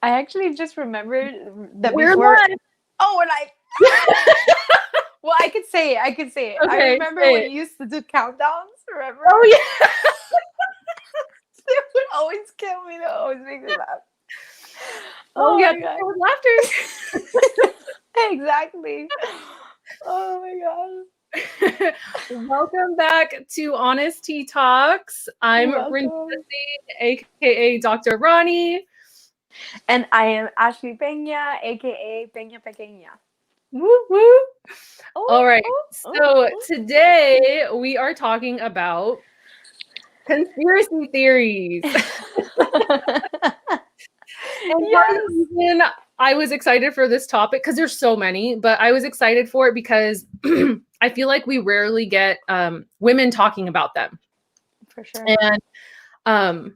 I actually just remembered that We're before. live. Oh, we're live. Well, I could say it. I could say it. I Okay, remember say when it. you used to do countdowns. Remember? Oh yeah. They would always kill me. They would always make me laugh. Oh Oh yeah. my god. With laughter. Exactly. Oh my god. Welcome back to Honestea Talks. I'm Renita Welcome. Singh, aka Dr. Ronnie. And I am Ashley Peña, aka Peña Pequeña. Woo woo. All Oh, right. oh, So oh. today we are talking about conspiracy theories. And part of Yes. the reason I was excited for this topic, because there's so many, but I was excited for it because I feel like we rarely get women talking about them. For sure. And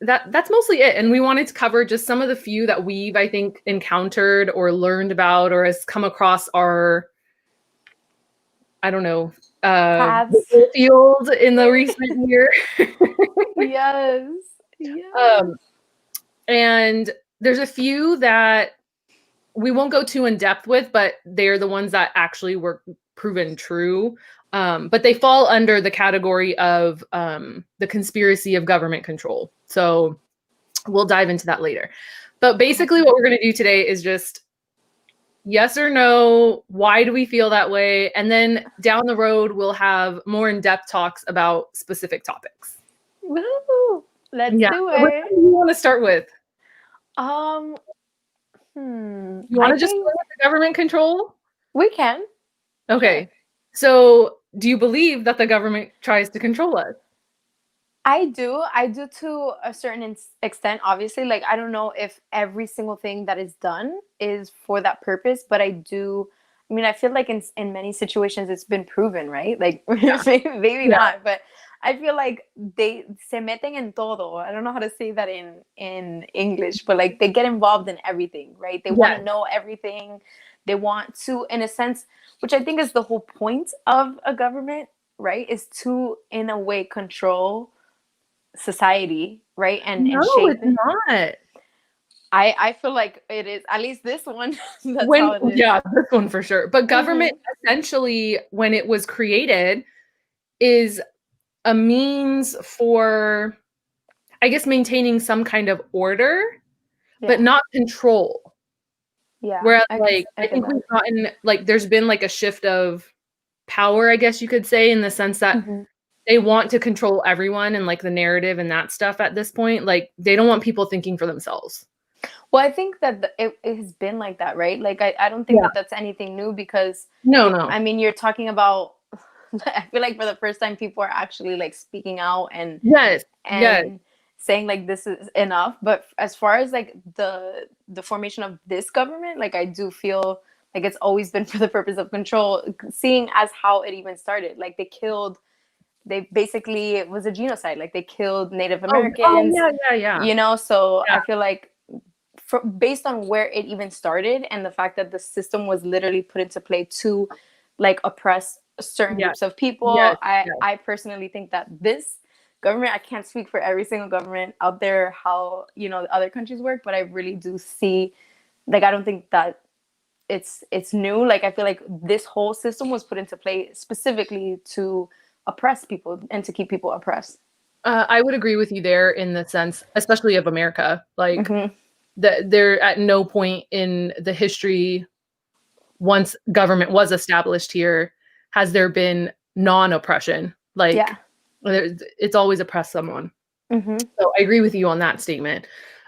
that's mostly it. And we wanted to cover just some of the few that we've, I think, encountered or learned about or has come across our, I don't know, Paths. field in the recent year. Yes. Yes. And there's a few that we won't go too in depth with, but they're the ones that actually were proven true. But they fall under the category of the conspiracy of government control. So we'll dive into that later. But basically what we're going to do today is just yes or no, why do we feel that way? And then down the road, we'll have more in-depth talks about specific topics. Woo! Let's do What it. do you want to start with? Um, You I want to just think start with the government control? we can. Okay. Sure. So do you believe that the government tries to control us? I do. I do to a certain extent, obviously. Like, I don't know if every single thing that is done is for that purpose, but I do. I mean, I feel like in many situations it's been proven, right? Like, maybe Yeah. not, but I feel like they se meten en todo. I don't know how to say that in English, but like they get involved in everything, right? They want to Yes. know everything. They want to, in a sense, which I think is the whole point of a government, right? Is to, in a way, control society, right? And No, shape it's it. not. I feel like it is, at least this one. That's how it is. Yeah, this one for sure. But government Mm-hmm. essentially, when it was created, is a means for, I guess, maintaining some kind of order, but Yeah. not control. Yeah. Whereas, I like, I I get think that. we've gotten, like, there's been like a shift of power, I guess you could say, in the sense that Mm-hmm. they want to control everyone and like the narrative and that stuff at this point. Like, they don't want people thinking for themselves. Well, I think that it has been like that, right? Like, I don't think Yeah. that that's anything new because, No. I mean, you're talking about, I feel like for the first time, people are actually like speaking out Yes. Yes. and saying like this is enough. But as far as like the formation of this government, like I do feel like it's always been for the purpose of control, seeing as how it even started. Like they basically, it was a genocide. Like they killed Native Oh Americans, yeah. so Yeah. I feel like based on where it even started and the fact that the system was literally put into play to like oppress certain Yes. groups of people, Yes. I personally think that this government, I can't speak for every single government out there how other countries work, but I really do see, like, I don't think that it's new. Like, I feel like this whole system was put into play specifically to oppress people and to keep people oppressed. I would agree with you there in the sense, especially of America, like Mm-hmm. that there at no point in the history, once government was established here, has there been non-oppression. Like Yeah. it's always oppressed someone. Mm-hmm. So I agree with you on that statement.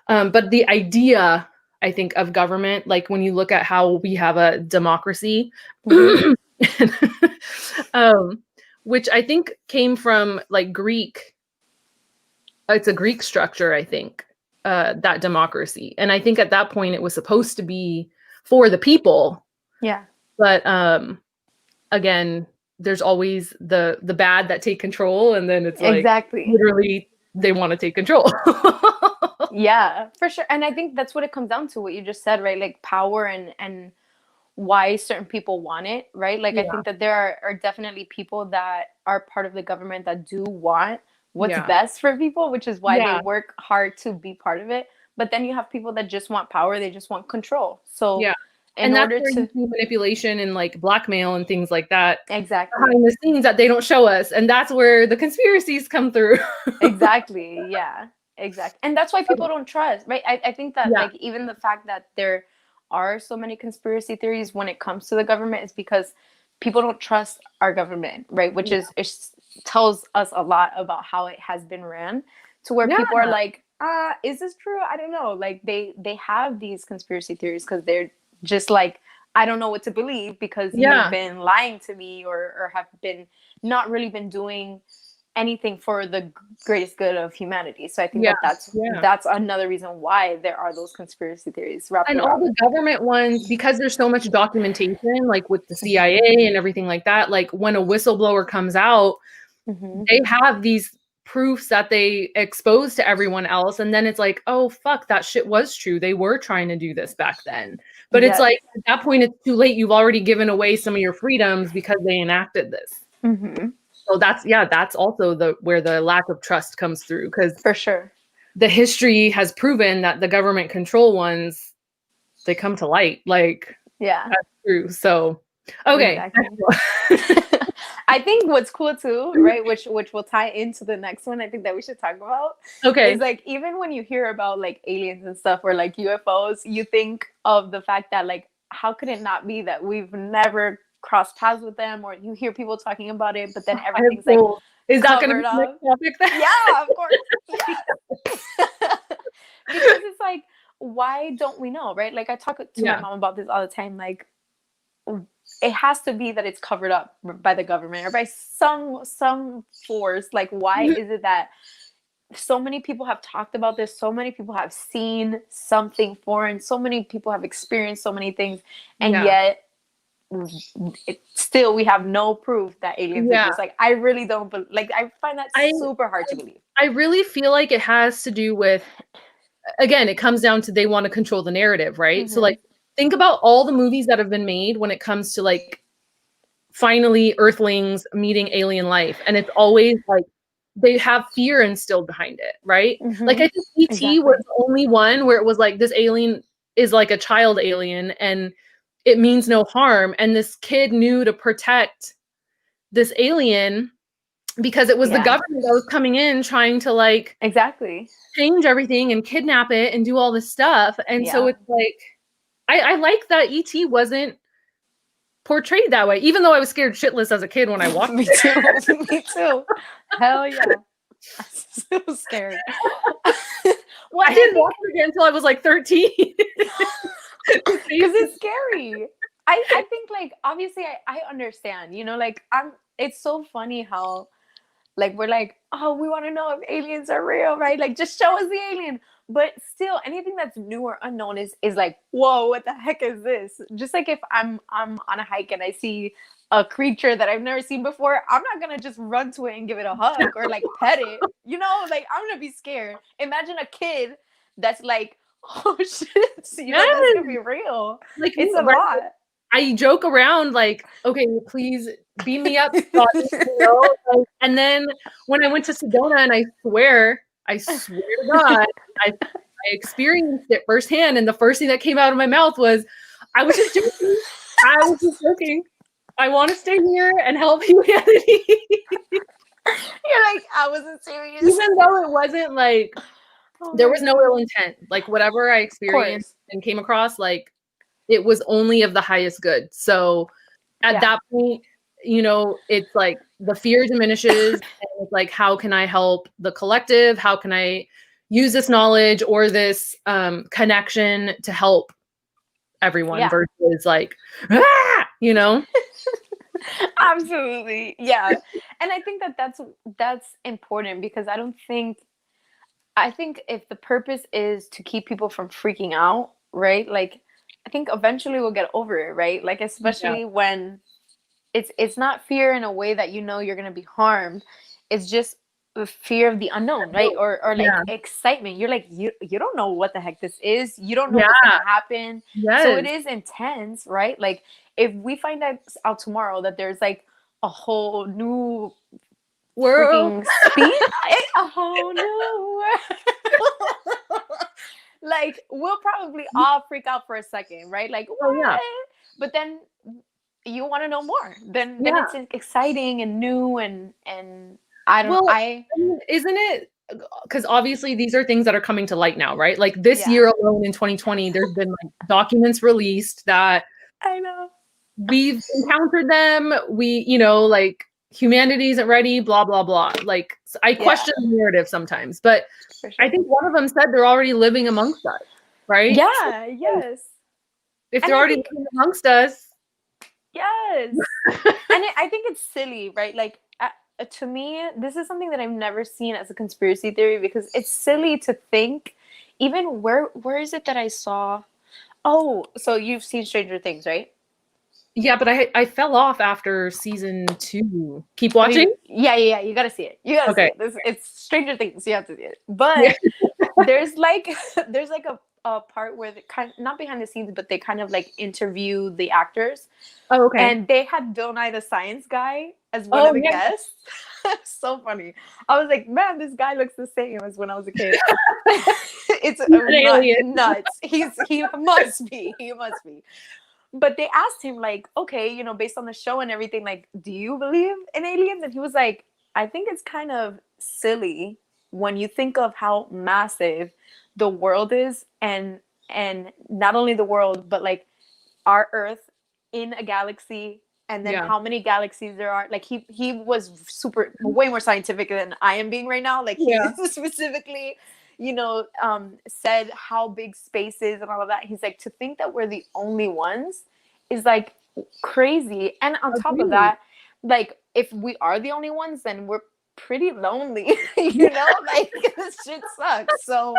But the idea, I think, of government, like when you look at how we have a democracy, Mm-hmm. which I think came from like Greek. It's a Greek structure, I think, that democracy. And I think at that point it was supposed to be for the people. Yeah. But again, there's always the bad that take control, and then it's like Exactly. literally they want to take control. Yeah, for sure. And I think that's what it comes down to, what you just said, right? Like power and why certain people want it, right? Like I Yeah. think that there are definitely people that are part of the government that do want what's Yeah. best for people, which is why they Yeah. work hard to be part of it. but then you have people that just want power, they just want control. So Yeah. in And that's order where you to see manipulation and like blackmail and things like that exactly. behind the scenes that they don't show us. And that's where the conspiracies come through. Exactly. Yeah. Exactly. And that's why people don't trust, right? I think that Yeah. like even the fact that there are so many conspiracy theories when it comes to the government is because people don't trust our government, right? Which Yeah. is it tells us a lot about how it has been ran to where Yeah. people are like, is this true? I don't know. Like they have these conspiracy theories because they're just like, I don't know what to believe because you've Yeah. been lying to me or have been not really been doing anything for the greatest good of humanity. So I think Yeah. that Yeah. that's another reason why there are those conspiracy theories wrapped And all around the it. government ones, because there's so much documentation, like with the CIA and everything like that, like when a whistleblower comes out, Mm-hmm. they have these proofs that they expose to everyone else. And then it's like, oh, fuck, that shit was true. They were trying to do this back then. But it's Yes. like, at that point, it's too late. You've already given away some of your freedoms because they enacted this. Mm-hmm. So that's also the where the lack of trust comes through, because For sure. the history has proven that the government control ones, they come to light. Like, Yeah. that's true. So, okay. Exactly. I think what's cool too, right, which will tie into the next one I think that we should talk about is Okay. like even when you hear about like aliens and stuff or like UFOs, you think of the fact that like how could it not be that we've never crossed paths with them, or you hear people talking about it, but then everything's like So, is that going to be covered the next up. topic then? Yeah, of course. Yeah. Because it's like, why don't we know, right? Like I talk to my Yeah. mom about this all the time. Like it has to be that it's covered up by the government or by some force. Like why is it that so many people have talked about this, so many people have seen something foreign, so many people have experienced so many things, and Yeah. yet still we have no proof that aliens Yeah. exist. Like I really don't like I find that I super hard to believe. I really feel like it has to do with, again, it comes down to they want to control the narrative, right? So Mm-hmm. like think about all the movies that have been made when it comes to like finally earthlings meeting alien life, and it's always like they have fear instilled behind it, right? Like Mm-hmm. I think ET was Exactly. the only one where it was like this alien is like a child alien and it means no harm, and this kid knew to protect this alien because it was the Yeah. government that was coming in trying to like Exactly. change everything and kidnap it and do all this stuff. And so Yeah. it's like I like that ET wasn't portrayed that way, even though I was scared shitless as a kid when I watched Me it. too. Me too. Hell yeah. I'm so scared. Well, I and I didn't think watch it again until I was like 13. because it's scary. I think like obviously I understand, you know, like it's so funny how like we're like, oh, we want to know if aliens are real, right? Like just show us the alien. But still anything that's new or unknown is like, whoa, what the heck is this? Just like if I'm on a hike and I see a creature that I've never seen before, I'm not gonna just run to it and give it a hug or like pet it. You know, like I'm gonna be scared. Imagine a kid that's like, oh shit, you know, this Yes. could be real. Like It's a right, lot. I joke around like, okay, please beam me up, Scotty, you know? Like, and then when I went to Sedona, and I swear to God, I experienced it firsthand, and the first thing that came out of my mouth was, I was just joking. I was just joking. I want to stay here and help humanity. You're like, I wasn't serious. Even though it wasn't like, Oh there my was no God. ill intent. Like whatever I Of experienced course. and came across, like it was only of the highest good. So at Yeah. that point, you know, it's like the fear diminishes, and it's like, how can I help the collective? How can I use this knowledge or this connection to help everyone Yeah. versus like, ah, you know? Absolutely. Yeah. And I think that that's important because I think if the purpose is to keep people from freaking out, right? Like I think eventually we'll get over it, right? Like Yeah. especially when it's not fear in a way that you know you're going to be harmed. It's just the fear of the unknown, right? Or like Yeah. excitement. You're like you don't know what the heck this is. You don't know Yeah. what's going to happen. So it Yes. is intense, right? Like if we find out tomorrow that there's like a whole new World. freaking speed, a whole new world. Like, we'll probably all freak out for a second, right? Like, Oh what? yeah. But then you want to know more. Then Yeah. it's exciting and new, and I don't know. Well, I mean, isn't it? Because obviously these are things that are coming to light now, right? Like this Yeah, year alone in 2020, there's been like documents released that I know. we've encountered them. We, like humanity isn't ready, blah, blah, blah. Like I Yeah, question the narrative sometimes, but for I sure. think one of them said they're already living amongst us, right? So Yeah, yes. if And they're I already think, living amongst us, yes. And I think it's silly, right? Like, to me, this is something that I've never seen as a conspiracy theory, because it's silly to think, even where is it that I saw? Oh, so you've seen Stranger Things, right? yeah, but I fell off after season 2. Keep Oh, watching? yeah. You gotta see it. You gotta see Okay. it. It's Stranger Things. You have to see it. Yeah. But there's like there's like a part where they kind, not behind the scenes, but they kind of like interview the actors, Oh, okay. and they had Bill Nye the Science Guy as one of Oh, the yeah. guests. So funny. I was like, man, this guy looks the same as when I was a kid. It's He's an alien. nuts. He must be. He must be. But they asked him, like, okay, based on the show and everything, like, do you believe in aliens? And he was like, I think it's kind of silly when you think of how massive the world is, and not only the world, but like our Earth in a galaxy, and then Yeah. how many galaxies there are. Like, he was way more scientific than I am being right now. Like, he Yeah. specifically said how big space is and all of that. He's like, to think that we're the only ones is like crazy. And on top of Agreed. that, like, if we are the only ones, then we're pretty lonely. Like, this shit sucks. So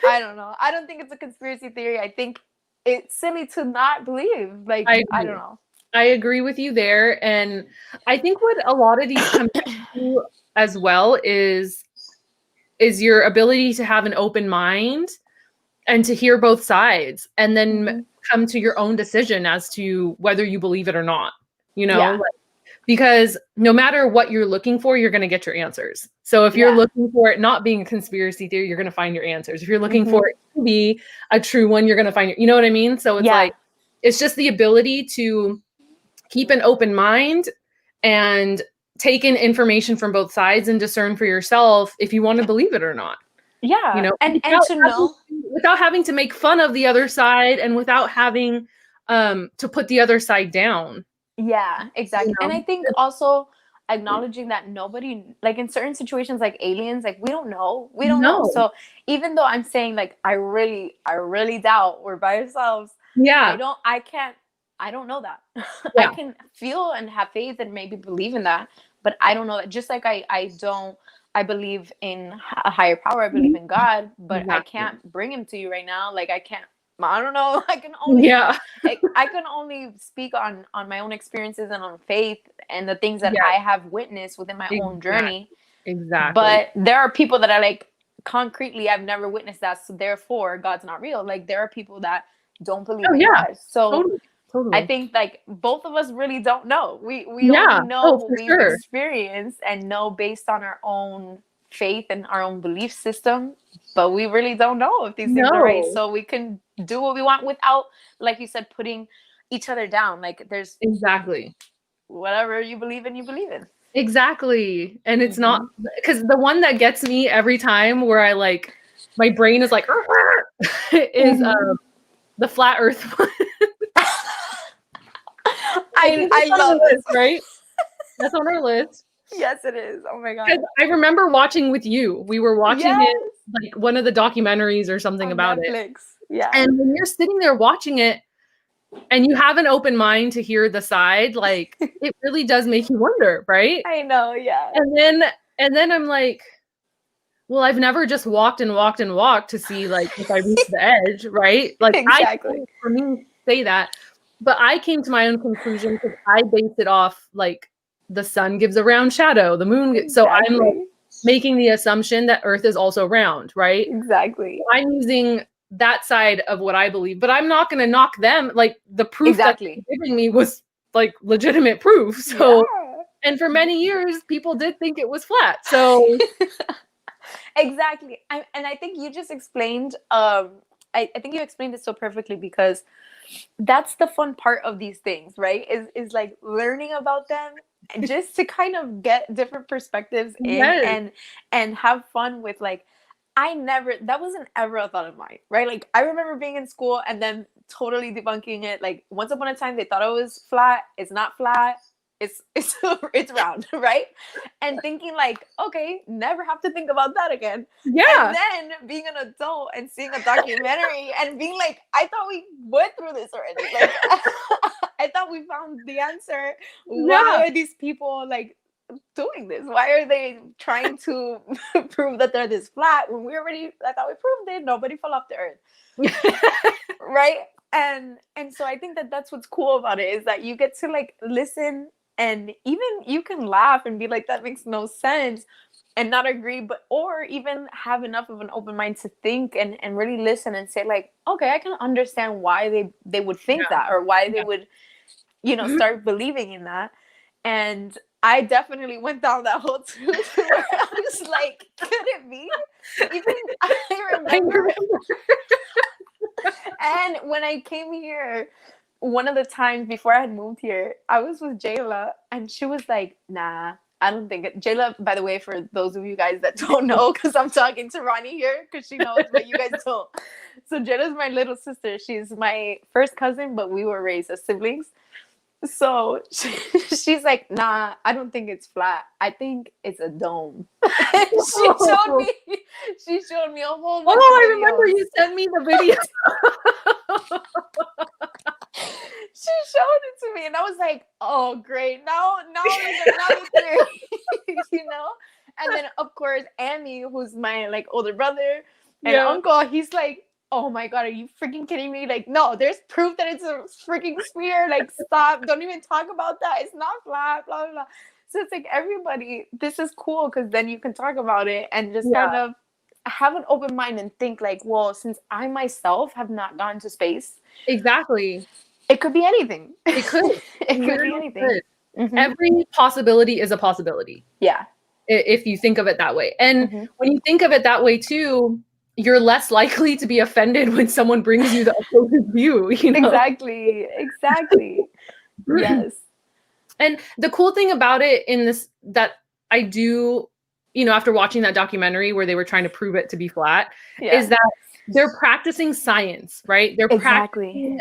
I don't know. I don't think it's a conspiracy theory. I think it's silly to not believe. Like, I I don't agree. know. I agree with you there. And I think what a lot of these come to as well is your ability to have an open mind and to hear both sides, and then Mhm. come to your own decision as to whether you believe it or not, Yeah. like, because no matter what you're looking for, you're going to get your answers. So if you're Yeah. looking for it not being a conspiracy theory, you're going to find your answers. If you're looking Mhm. for it to be a true one, you're going to find your, you know what I mean? So it's Yeah. like, it's just the ability to keep an open mind and take in information from both sides and discern for yourself if you want to believe it or not. Yeah. And Without to having, know. without having to make fun of the other side, and without having to put the other side down. Yeah, You exactly. And I know? think also acknowledging that nobody, like, in certain situations like aliens, like, we don't know. We don't know. No. So even though I'm saying, like, I really doubt we're by ourselves, Yeah. I don't know that. I Yeah. can feel and have faith and maybe believe in that, but I don't know that. Just like I believe in a higher power, I believe in God, but I Exactly. can't bring him to you right now. Like, I don't know. Yeah. I can only speak on my own experiences and on faith and the things that Yeah. I have witnessed within my own journey. Exactly. But there are people that are like, concretely, I've never witnessed that, so therefore God's not real. Like, there are people that don't believe Oh in yeah. God. So Totally. I Totally. think, like, both of us really don't know. We only Yeah. know Oh, what for we've sure. experienced and know based on our own faith and our own belief system. But we really don't know if these things are right. No. So we can do what we want without, like you said, putting each other down. Like, there's Exactly. whatever you believe in, you believe in. Exactly. And it's not, Mhm. because the one that gets me every time where I like, my brain is like, is Mhm. the flat earth one. I think I that's on our love this. list, right? That's on our list. Yes, it is. Oh my god. Because I remember watching with you. We were watching it, Yes, like one of the documentaries or something on about it. Netflix. Yeah. And when you're sitting there watching it and you have an open mind to hear the side, like it really does make you wonder, right? I know. Yeah. And then I'm like, well, I've never just walked and walked and walked to see like if I reach the edge, right? Like I Exactly. can't, for me, say that, but I came to my own conclusion because I based it off like the sun gives a round shadow, the moon so I'm like Exactly. making the assumption that Earth is also round, right? Exactly. I'm using that side of what I believe, but I'm not going to knock them. Like the proof that Exactly. they're giving me was like legitimate proof. So, Yeah. and for many years, people did think it was flat. So Exactly. And I think you just explained, I think you explained it so perfectly, because that's the fun part of these things, right? Is like learning about them, just to kind of get different perspectives in, Yes. and have fun with, like, that wasn't ever a thought of mine, right? Like, I remember being in school and then totally debunking it. Like, once upon a time they thought it was flat. It's not flat. It's it's round, right? And thinking like, okay, never have to think about that again. And Yeah. then being an adult and seeing a documentary and being like, I thought we went through this already. Like, I thought we found the answer. Why Yeah. are these people like doing this? Why are they trying to prove that they're this flat when I thought we proved it. Nobody fell off the earth. Right? And so I think that that's what's cool about it, is that you get to like listen, and even you can laugh and be like, that makes no sense, and not agree, but or even have enough of an open mind to think, and really listen and say like, okay, I can understand why they would think Yeah. that, or why they Yeah. would, start believing in that. And I definitely went down that whole tube where I was like, could it be? Even I I remember. remember. And when I came here, one of the times before I had moved here, I was with Jayla, and she was like, nah, I don't think it. Jayla, by the way, for those of you guys that don't know, because I'm talking to Ronnie here, because she knows, but you guys don't. So Jayla's my little sister. She's my first cousin, but we were raised as siblings. So she's like, nah, I don't think it's flat. I think it's a dome. And she showed me a whole bunch Oh, of I remember videos. you sent me the video. She showed it to me, and I was like, oh great, now there's another theory. And then of course Andy, who's my like older brother and Yeah. uncle, he's like, oh my god, are you freaking kidding me? Like, no, there's proof that it's a freaking sphere. Like, stop, don't even talk about that, it's not flat, blah blah blah. So it's like, everybody, this is cool, because then you can talk about it and just Yeah. kind of have an open mind and think like, well, since I myself have not gone to space, Exactly. it could be anything. It could. It could be Literally anything. could. Mm-hmm. Every possibility is a possibility. Yeah. If you think of it that way. And Mm-hmm. when you think of it that way too, you're less likely to be offended when someone brings you the opposite view, Exactly. Yes. And the cool thing about it in this, that I do, after watching that documentary where they were trying to prove it to be flat, is that they're practicing science, right? They're practicing,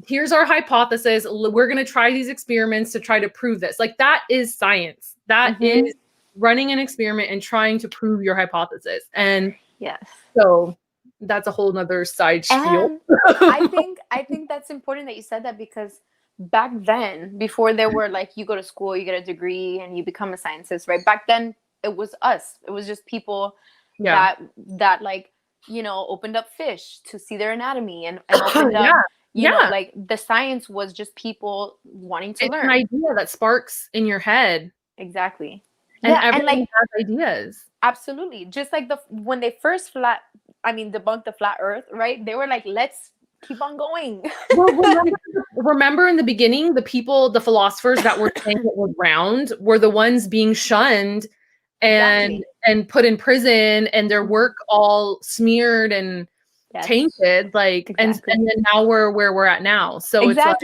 here's our hypothesis. We're going to try these experiments to try to prove this. Like, that is science. That is running an experiment and trying to prove your hypothesis. And yes, so that's a whole nother side spiel. And I think that's important that you said that, because back then, before there were like, you go to school, you get a degree, and you become a scientist, right? Back then it was us. It was just people that like, opened up fish to see their anatomy, and opened up, like, the science was just people wanting to learn. An idea that sparks in your head. Exactly. And everyone has ideas. Absolutely. Just like when they first debunked the flat earth, right? They were like, let's keep on going. Well, remember in the beginning, the philosophers that were saying it was round were the ones being shunned and put in prison, and their work all smeared and tainted. Like, and then now we're where we're at now. So it's like,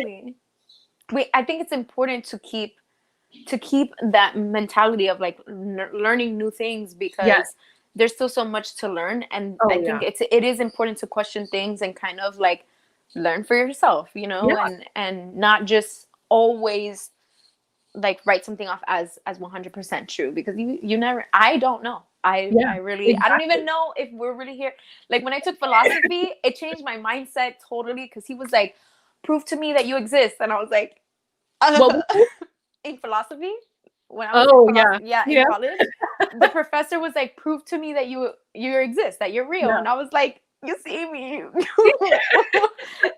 I think it's important to keep that mentality of like learning new things, because there's still so much to learn. And I think it is important to question things and kind of like learn for yourself, and not just always like write something off as 100% true, because you never, I don't know. I really, I don't even know if we're really here. Like, when I took philosophy, it changed my mindset totally, because he was like, prove to me that you exist. And I was like, in philosophy, when I was in college, the professor was like, prove to me that you exist, that you're real. And I was like, you see me.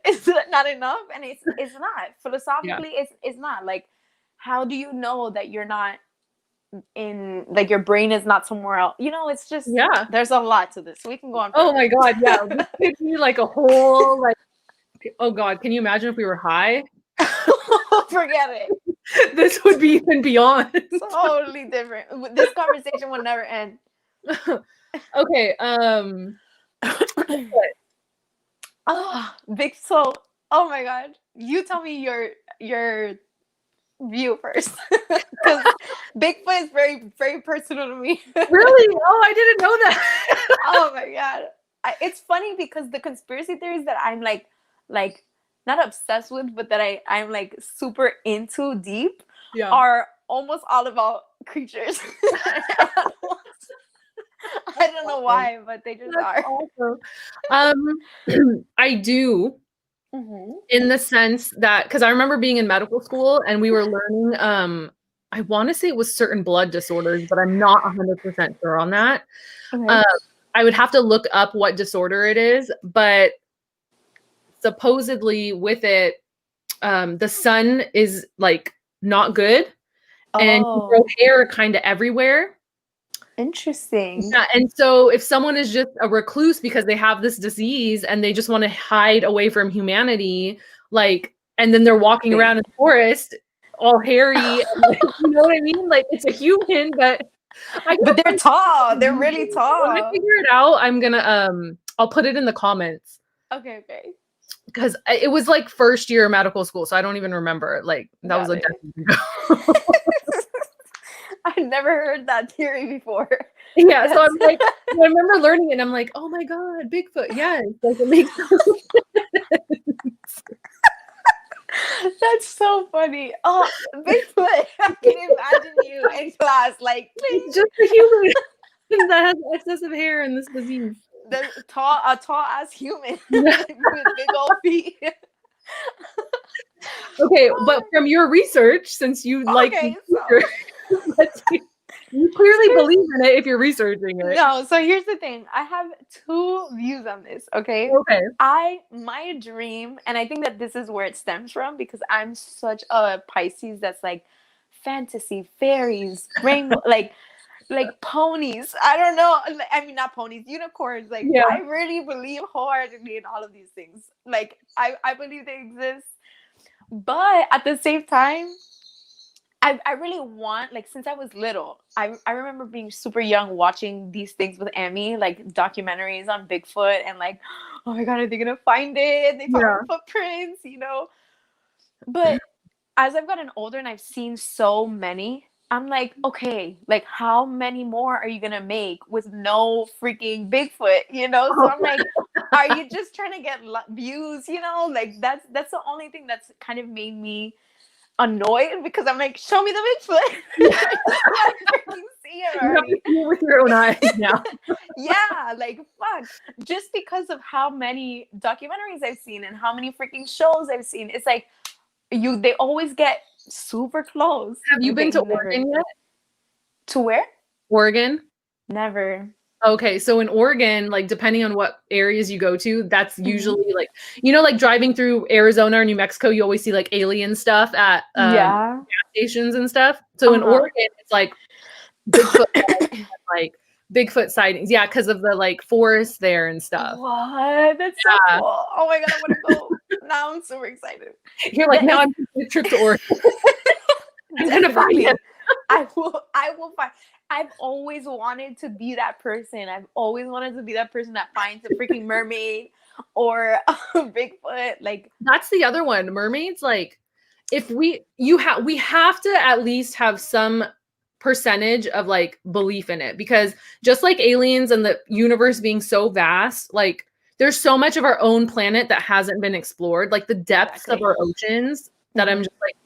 It's not enough. And it's not. Philosophically, it's not. Like, how do you know that you're not in, like, your brain is not somewhere else? It's just, there's a lot to this. We can go on forever. Oh my God, this could be like a whole, like, oh God, can you imagine if we were high? Forget it. This would be even beyond. Totally different. This conversation would never end. Okay. Oh, big so. Oh my god, you tell me your view first, because Bigfoot is very very personal to me. Really? Oh, I didn't know that. Oh my god, it's funny because the conspiracy theories that I'm like not obsessed with, but that I'm like super into deep, Yeah. are almost all about creatures. I don't know Awesome. why, but they just That's are. awesome. I do, Mm-hmm. in the sense that, because I remember being in medical school and we were learning, I want to say it was certain blood disorders, but I'm not 100% sure on that. Okay. Um, I would have to look up what disorder it is, but supposedly with it, the sun is like not good and you grow Oh, hair kind of everywhere. interesting. Yeah, and so if someone is just a recluse because they have this disease and they just want to hide away from humanity, like, and then they're walking around in the forest all hairy, and like, you know what I mean? Like it's a human, but I But gotta they're find tall. They're it. really When I tall. figure it out, I'm gonna I'll put it in the comments Okay, okay. because it was like first year medical school, so I don't even remember. Like that was Got a it. decade ago. I never heard that theory before. Yeah, so That's I'm like, I remember learning it and I'm like, oh my God, Bigfoot. Yes, like it makes that's so funny. Oh, Bigfoot. I can imagine you in class, like it's bling. just a human that has excessive hair and this disease. A tall ass human Yeah. with big old feet. Okay, but Oh from your research, since you my, like okay, so research, let's see. You clearly here's believe in it if you're researching it. no, so here's the thing. I have two views on this, okay? Okay. My dream, and I think that this is where it stems from because I'm such a Pisces that's like fantasy, fairies, rainbow, like ponies. I don't know. I mean, not ponies, unicorns. Like, Yeah. I really believe wholeheartedly in all of these things. Like, I believe they exist. But at the same time, I really want, like, since I was little, I remember being super young watching these things with Emmy, like documentaries on Bigfoot, and like, oh my God, are they gonna find it? They Yeah. found footprints, you know? But as I've gotten older and I've seen so many, I'm like, okay, like how many more are you gonna make with no freaking Bigfoot, you know? So I'm like, are you just trying to get views, you know? Like that's the only thing that's kind of made me annoyed because I'm like, show me the Bigfoot. I just want to freaking see it You have to already. see it with your own eyes now. Yeah, like fuck. Just because of how many documentaries I've seen and how many freaking shows I've seen, it's like they always get super close. Have you been They to never Oregon yet? to where? Oregon? Never. Okay, so in Oregon, like depending on what areas you go to, that's Mhm. usually like, you know, like driving through Arizona or New Mexico, you always see like alien stuff at Yeah. stations and stuff. So in Uh-huh. Oregon, it's like Bigfoot, like Bigfoot sightings. Yeah, because of the like forest there and stuff. What? That's so Yeah. cool. Oh my God, I want to go. Now I'm super excited. You're like, That now is I'm taking a trip to Oregon. I'm gonna find him. definitely. I will find. I've always wanted to be that person. I've always wanted to be that person that finds a freaking mermaid or a Bigfoot. Like, That's the other one. Mermaids, like if we have to at least have some percentage of like belief in it, because just like aliens and the universe being so vast, like there's so much of our own planet that hasn't been explored, like the depths of exactly. our oceans, that I'm Mhm. just like,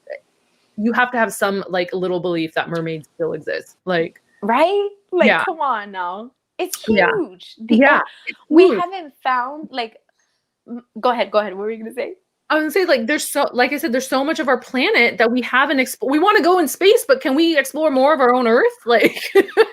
you have to have some like little belief that mermaids still exist. Like, Right? Like, yeah, come on now. It's yeah, huge. yeah, it's We huge. haven't found like. Go ahead. Go ahead. What were you gonna say? I was gonna say, like, there's so, like I said, there's so much of our planet that we haven't explored. We want to go in space, but can we explore more of our own Earth? Like,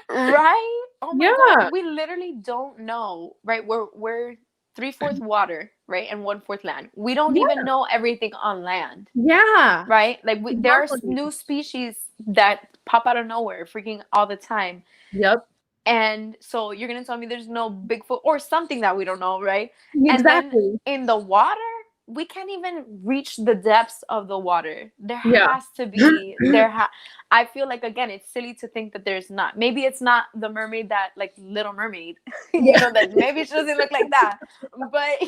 Right? Oh my God. yeah, We literally don't know, right? We're 3/4 water, right? And 1/4 land. We don't even yeah, know everything on land, yeah, right? Like there are exactly. new species that pop out of nowhere freaking all the time. Yep, And so you're gonna tell me there's no Bigfoot or something that we don't know, right? And then exactly. in the water, we can't even reach the depths of the water. There Yeah. has to be I feel like, again, it's silly to think that there's not. Maybe it's not the mermaid that, like, Little Mermaid, you Yeah. know, that maybe she doesn't look like that. But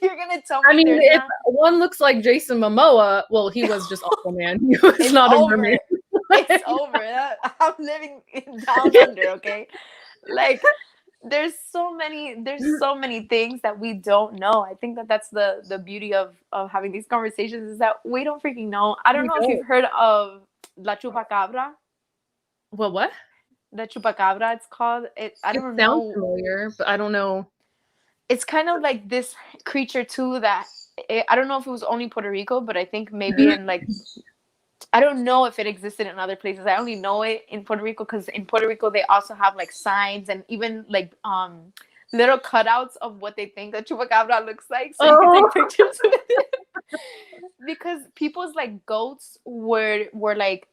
you're gonna tell I me mean, there's if not. one looks like Jason Momoa, well, he was just Aquaman. He was It's not a over. mermaid. It's over. I'm living down under, okay? Like, there's so many things that we don't know. I think that that's the beauty of having these conversations, is that we don't freaking know. I don't We know if don't. you've heard of la chupacabra. Well, what? The chupacabra, it's called. I It don't sounds know. familiar, but I don't know. It's kind of like this creature too that I don't know if it was only Puerto Rico, but I think maybe in, like, I don't know if it existed in other places. I only know it in Puerto Rico because in Puerto Rico they also have, like, signs and even, like, little cutouts of what they think a chupacabra looks like, so you can Oh, take pictures with it. Because people's, like, goats were like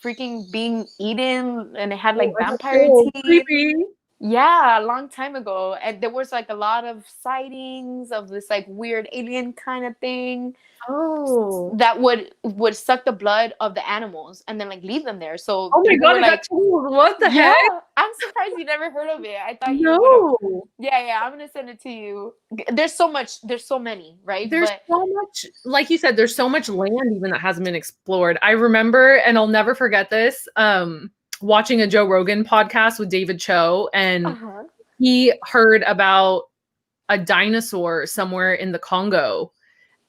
freaking being eaten, and it had, like, that's vampire so teeth. creepy. Yeah, a long time ago, and there was, like, a lot of sightings of this, like, weird alien kind of thing Oh. that would suck the blood of the animals and then, like, leave them there. So Oh my people God, were is that like, true? What the yeah, heck? I'm surprised you never heard of it. I thought you would have. No. Yeah, yeah, I'm gonna send it to you. There's so much, there's so many, right? There's But so much, like you said, there's so much land even that hasn't been explored. I remember, and I'll never forget this, watching a Joe Rogan podcast with David Cho, and uh-huh. he heard about a dinosaur somewhere in the Congo.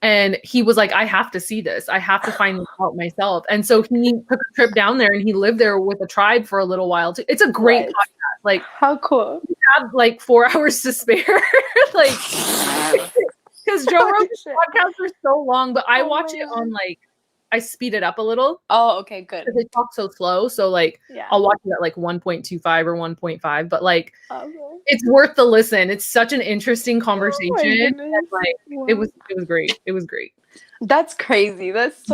And he was like, I have to see this. I have to find this out myself. And so he took a trip down there and he lived there with a tribe for a little while too. It's a great What? podcast. Like, How cool. you have like 4 hours to spare. Like, because Joe Holy Rogan's shit. podcasts are so long, but I Oh watch my it God. on like, I speed it up a little Oh, okay, good. because they talk so slow. So like, Yeah. I'll watch it at like 1.25 or 1.5, but like, Okay. it's worth the listen. It's such an interesting Oh conversation. my And goodness. like, Wow. it was great. It was great. That's crazy. That's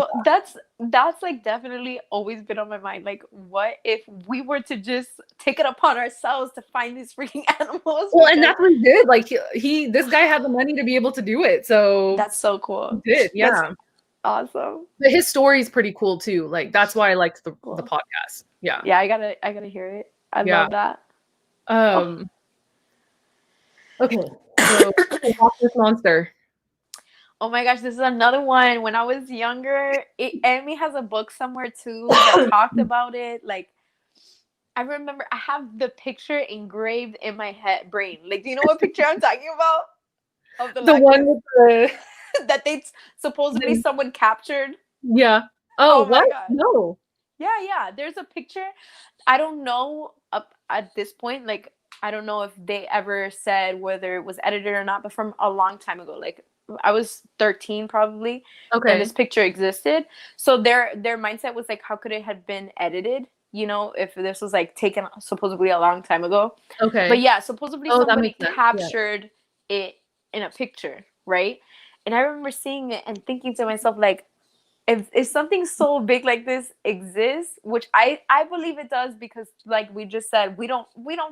like definitely always been on my mind. Like, what if we were to just take it upon ourselves to find these freaking animals? Well, and that's what he did. Like this guy had the money to be able to do it. So That's so cool. he did, yeah. That's awesome. But his story is pretty cool too. Like that's why I liked the Cool. podcast. Yeah. Yeah, I gotta hear it. I Yeah. love that. Okay. So watch this monster. Oh my gosh, this is another one. When I was younger, Amy has a book somewhere too that talked about it. Like, I remember I have the picture engraved in my brain. Like, do you know what picture I'm talking about? Of the The one with the that they supposedly someone captured. yeah. Oh, Oh my what? God. No. Yeah, yeah. There's a picture. I don't know up at this point. Like, I don't know if they ever said whether it was edited or not, but from a long time ago, like I was 13 probably, and Okay. this picture existed. So their mindset was like, how could it have been edited? You know, if this was like taken supposedly a long time ago. Okay. But yeah, supposedly Oh, that somebody makes sense. captured it in a picture, right? And I remember seeing it and thinking to myself, like, if something so big like this exists, which I believe it does, because like we just said, we don't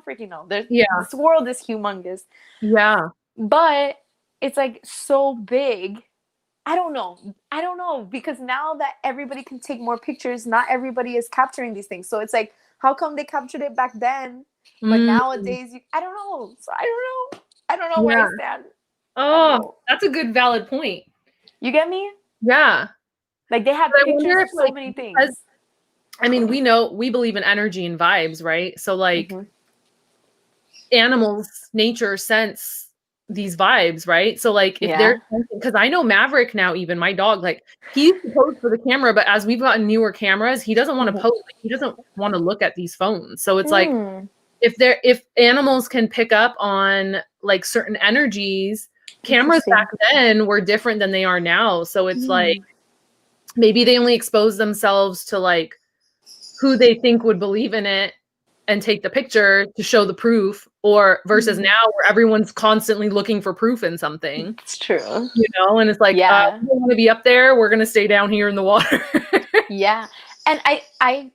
freaking know. This world is humongous. Yeah. But it's like so big. I don't know, because now that everybody can take more pictures, not everybody is capturing these things. So it's like, how come they captured it back then, but nowadays I don't know. So I don't know where I stand. Oh, that's a good valid point. You get me? Yeah. Like, they have pictures of so many things. I mean, we believe in energy and vibes, right? So like animals, nature sense these vibes, right? So like if they're, because I know Maverick now, even my dog, like he used to pose for the camera, but as we've gotten newer cameras, he doesn't want to pose. Like, he doesn't want to look at these phones. So it's like if animals can pick up on like certain energies, cameras back then were different than they are now. So it's like maybe they only expose themselves to like who they think would believe in it and take the picture to show the proof, or versus now where everyone's constantly looking for proof in something. It's true. You know, and it's like, we don't want to be up there. We're going to stay down here in the water. Yeah. And I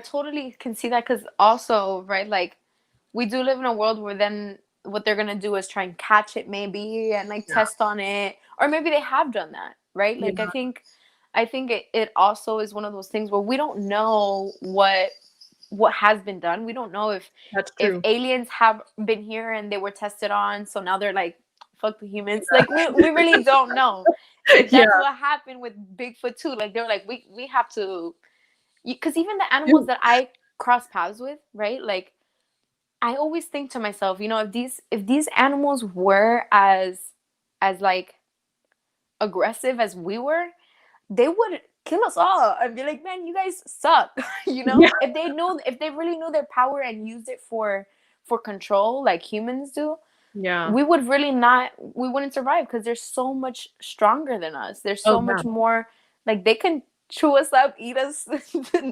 totally can see that, because also, right, like we do live in a world where then what they're gonna do is try and catch it maybe and like Yeah. test on it, or maybe they have done that, right? Like Yeah. I think it also is one of those things where we don't know what has been done. We don't know That's if true. aliens have been here and they were tested on, so now they're like, fuck the humans. Like we really don't know if Yeah. that's what happened with Bigfoot too. Like they're like, we have to, because even the animals that I cross paths with, right? Like I always think to myself, you know, if these animals were as like aggressive as we were, they would kill us all and be like, man, you guys suck. You Yeah. know, if they really knew their power and used it for control like humans do, Yeah. we would really not, we wouldn't survive because they're so much stronger than us. They're Oh so yeah. much more, like they can chew us up, eat us,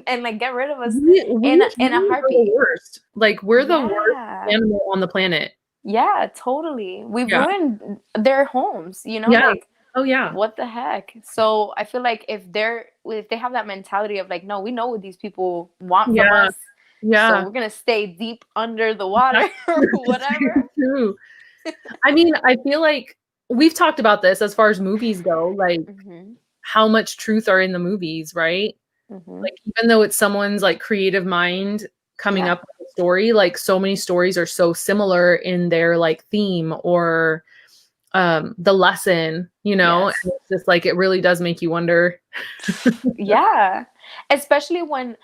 and like get rid of us We in a humans are the heartbeat. worst. Like we're the worst Yeah. animal on the planet. Yeah, totally. We've Yeah. ruined their homes, you know, Yeah. like Oh yeah. what the heck? So I feel like if they have that mentality of like, no, we know what these people want from Yeah. us, so Yeah. we're gonna stay deep under the water That's or true. It's whatever. very true. I mean, I feel like we've talked about this as far as movies go, like Mm-hmm. how much truth are in the movies, right? Mm-hmm. Like even though it's someone's like creative mind coming Yeah. up with a story, like so many stories are so similar in their like theme or the lesson, you know, Yes. and it's just like it really does make you wonder. Yeah. Especially when,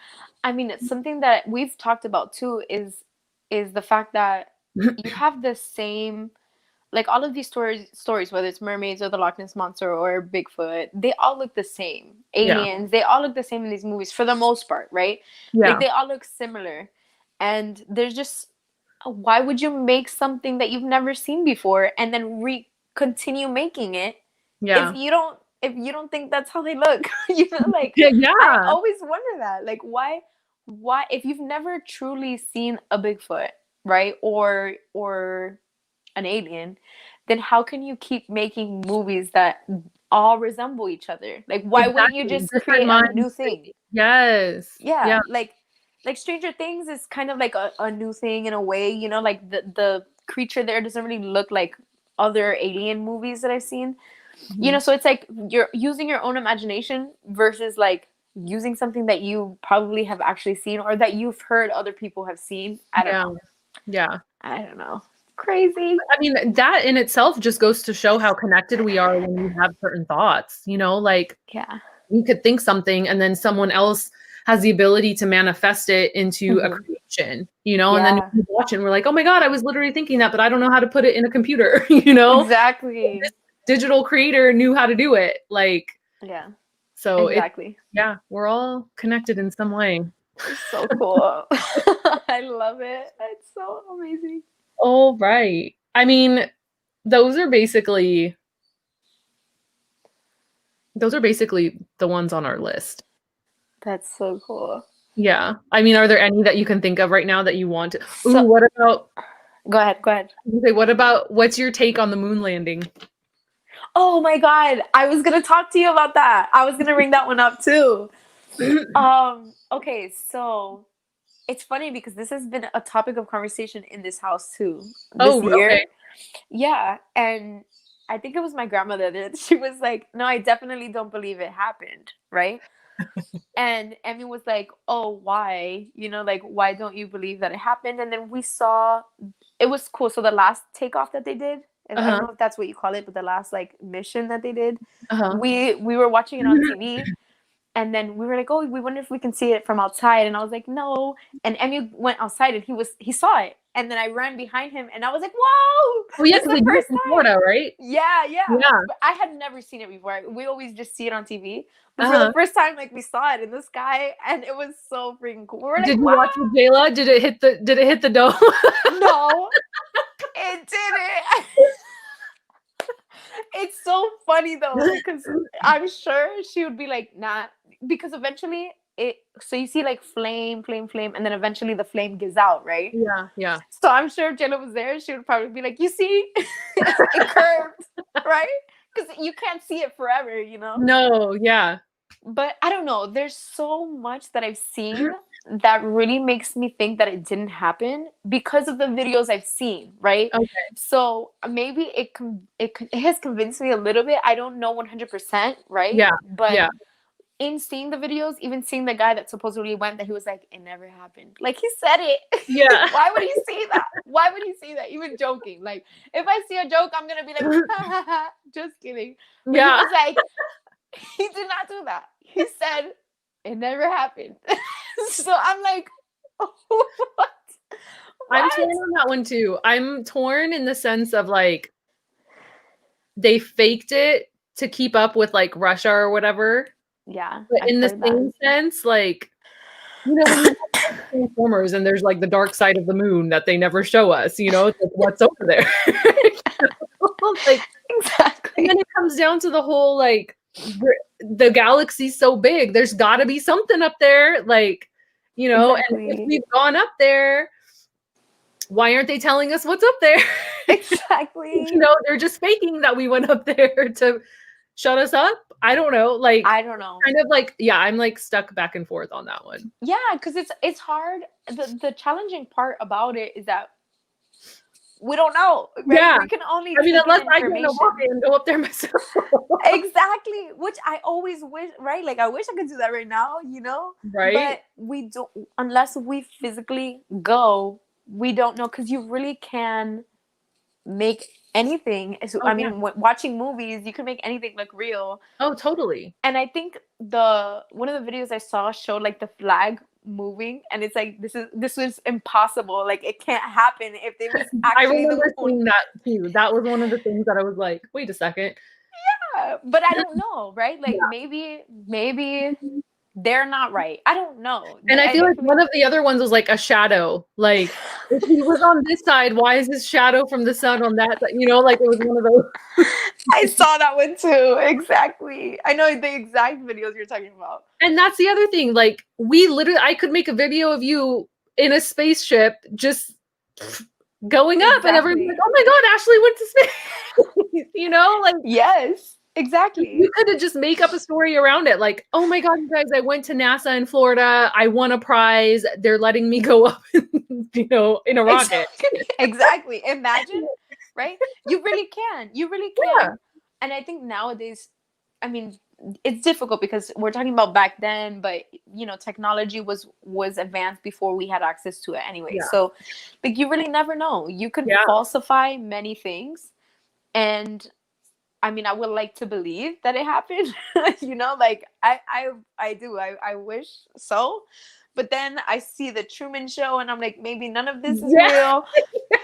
I mean, it's something that we've talked about too is the fact that you have the same, like all of these stories, whether it's mermaids or the Loch Ness monster or Bigfoot, they all look the same. Yeah. Aliens, they all look the same in these movies for the most part, right? Like Yeah. they all look similar. And there's just, why would you make something that you've never seen before and then continue making it Yeah. if you don't think that's how they look? You know, like Yeah. I Yeah. always wonder that. Like why if you've never truly seen a Bigfoot, right? Or an alien, then how can you keep making movies that all resemble each other? Like, why wouldn't you Exactly. just Different create a mind new thing? state. Yes. Yeah, Yeah. like Stranger Things is kind of like a new thing in a way, you know, like the creature there doesn't really look like other alien movies that I've seen. You know, Mhm. so it's like you're using your own imagination versus like using something that you probably have actually seen or that you've heard other people have seen. I don't Yeah. know. Yeah. I don't know. Crazy. I mean, that in itself just goes to show how connected we are when we have certain thoughts, you know, like Yeah. you could think something and then someone else has the ability to manifest it into a Hmm. creation, you know, and then Yeah. you watch it and we're like, oh my God, I was literally thinking that, but I don't know how to put it in a computer, you know? Exactly. This digital creator knew how to do it. Like, Yeah. so Exactly. yeah, we're all connected in some way. It's so cool. I love it. It's so amazing. All right. I mean, those are basically the ones on our list. That's so cool. Yeah. I mean, are there any that you can think of right now that you want to? Ooh, So what about, go ahead. Go ahead. okay, what about, what's your take on the moon landing? Oh my God. I was gonna talk to you about that. I was gonna bring that one up too. Okay, so it's funny because this has been a topic of conversation in this house too this Oh, okay. year. Yeah, and I think it was my grandmother that she was like, "No, I definitely don't believe it happened," right? And Emmy was like, "Oh, why? You know, like why don't you believe that it happened?" And then we saw it was cool. So the last takeoff that they did, and I don't Uh-huh. know if that's what you call it, but the last like mission that they did, Uh-huh. we were watching it on TV, and then we were like, oh, we wonder if we can see it from outside. And I was like, no. And Emil went outside and he saw it. And then I ran behind him and I was like, whoa, Oh yeah, this is because the they do it first in time. Florida, right? Yeah, yeah. Yeah. But I had never seen it before. We always just see it on TV. But for Uh-huh. the first time, like we saw it in the sky and it was so freaking cool. We were like, Did you wow. watch it, Jayla? Did it hit the dome? No, it didn't. It's so funny though because I'm sure she would be like, nah, because eventually so you see like flame, flame, flame, and then eventually the flame gives out, right? Yeah, yeah. So I'm sure if Jenna was there, she would probably be like, you see, it curved, right? Because you can't see it forever, you know? No, yeah. But I don't know. There's so much that I've seen that really makes me think that it didn't happen because of the videos I've seen, right? Okay. So maybe it has convinced me a little bit. I don't know 100%, right? Yeah. But Yeah. in seeing the videos, even seeing the guy that supposedly went, that he was like, it never happened. Like, he said it. Yeah. Why would he say that? Why would he say that? Even joking. Like, if I see a joke, I'm gonna be like, ha ha ha, just kidding. But he Yeah. was like, he did not do that. He said it never happened. So I'm like, what? I'm torn What? on that one too. I'm torn in the sense of like they faked it to keep up with like Russia or whatever. Yeah, But I've in the heard that. same sense, like, you know, when you watch like Transformers and there's like the dark side of the moon that they never show us, you know, it's like what's over there. Like, and then Exactly. it comes down to the whole like the galaxy's so big, there's got to be something up there, like, you know, and if Exactly. we've gone up there, why aren't they telling us what's up there? Exactly. You know, they're just faking that we went up there to shut us up. I don't know. Like, I don't know. kind of like, yeah, I'm like stuck back and forth on that one. Yeah, because it's hard. The challenging part about it is that we don't know, right? Yeah. We can only I mean, take in unless I get in a information. rocket and go up there myself. Exactly, which I always wish, right? Like, I wish I could do that right now, you know? Right? But we don't, unless we physically go, we don't know, because you really can make anything. So, Oh, I yeah. mean, watching movies, you can make anything look real. Oh, totally. And I think the one of the videos I saw showed like the flag moving, and it's like, this was impossible. Like, it can't happen if it was I actually the remember moon. seeing that too. That was one of the things that I was like, wait a second. But I don't know, right? Like, Yeah. maybe they're not right. I don't know. And I feel I like feel like one of the other ones was like a shadow. Like, if he was on this side, why is his shadow from the sun on that side? You know, like it was one of those. I saw that one too. Exactly. I know the exact videos you're talking about. And that's the other thing. Like, we literally, I could make a video of you in a spaceship just going up, and everyone's like, Exactly. oh my God, Ashley went to space. You know, like, Yes. you Exactly. could have just make up a story around it. Like, oh my God, you guys, I went to NASA in Florida. I won a prize. They're letting me go up, you know, in a rocket. Exactly. Exactly. Imagine, right? You really can. You really Yeah. can. And I think nowadays, I mean, it's difficult because we're talking about back then, but you know, technology was advanced before we had access to it anyway. Yeah. So, like, you really never know. You can Yeah. falsify many things, and I mean, I would like to believe that it happened. You know, like, I do. I wish so. But then I see the Truman Show, and I'm like, maybe none of this is Yeah. real.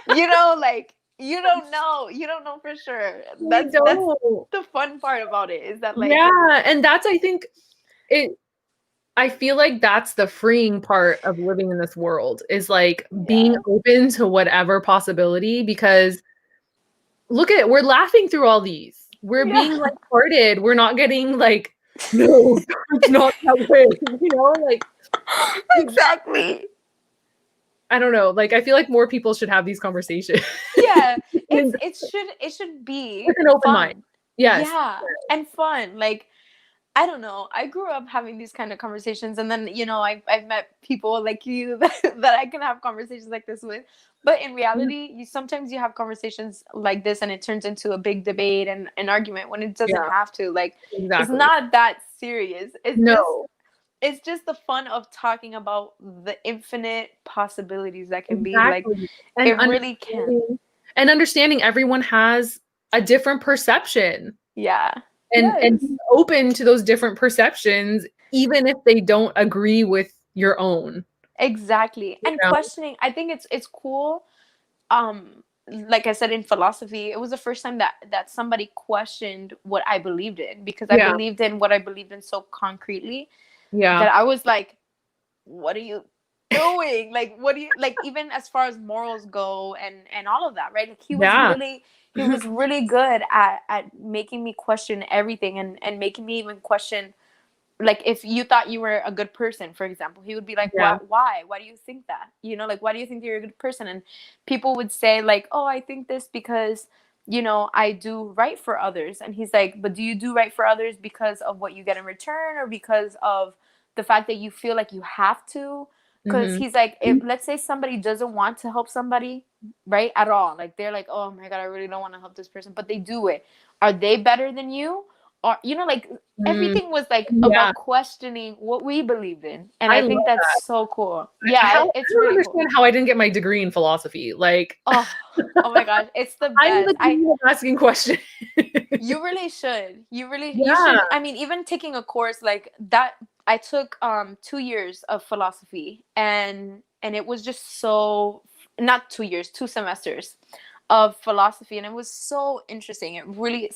You know, like, you don't know. You don't know for sure. We That's don't. the fun part about it, is that, like, Yeah. And that's, I think, it, I feel like that's the freeing part of living in this world is like being yeah, open to whatever possibility, because look at it, we're laughing through all these. We're yeah, being like parted. We're not getting like, no, it's not that way. You know, like, exactly. I don't know. Like, I feel like more people should have these conversations. Yeah, With it should be an open mind. fun. Yes. Yeah, and fun. Like, I don't know. I grew up having these kind of conversations, and then, you know, I've met people like you that I can have conversations like this with. But in reality, you sometimes you have conversations like this, and it turns into a big debate and an argument when it doesn't Yeah, have to. Like, it's exactly. not that serious. No, It's just the fun of talking about the infinite possibilities that can be. Like, exactly. And it really can. understanding everyone has a different perception, Yeah. and Yes. being open to those different perceptions, even if they don't agree with your own. Exactly. You And know? questioning, I think it's cool. Like I said, in philosophy, it was the first time that somebody questioned what I believed in, because I Yeah, believed in what I believed in so concretely yeah, that I was like, what are you doing? Like, what do you, like, even as far as morals go, and all of that, right? Like, yeah, he was really good at making me question everything, and making me even question, like, if you thought you were a good person, for example, he would be like, yeah, why do you think that, you know, like, why do you think you're a good person? And people would say, like, oh, I think this because, you know, I do right for others. And he's like, but do you do right for others because of what you get in return, or because of the fact that you feel like you have to, because Mm-hmm. he's like, if let's say somebody doesn't want to help somebody, right, at all, like they're like, oh my god, I really don't want to help this person, but they do it, are they better than you? Or like Mm, everything was like yeah, about questioning what we believed in, and I I love think that's that. so cool. I Yeah, it's don't really cool. understand how I didn't get my degree in philosophy. Like, Oh, oh my gosh, it's the I'm best. the queen of asking questions. You really should. You Yeah. should. I mean, even taking a course like that, I took 2 years of philosophy, and it was just so, not 2 years, 2 semesters of philosophy, and it was so interesting. It really,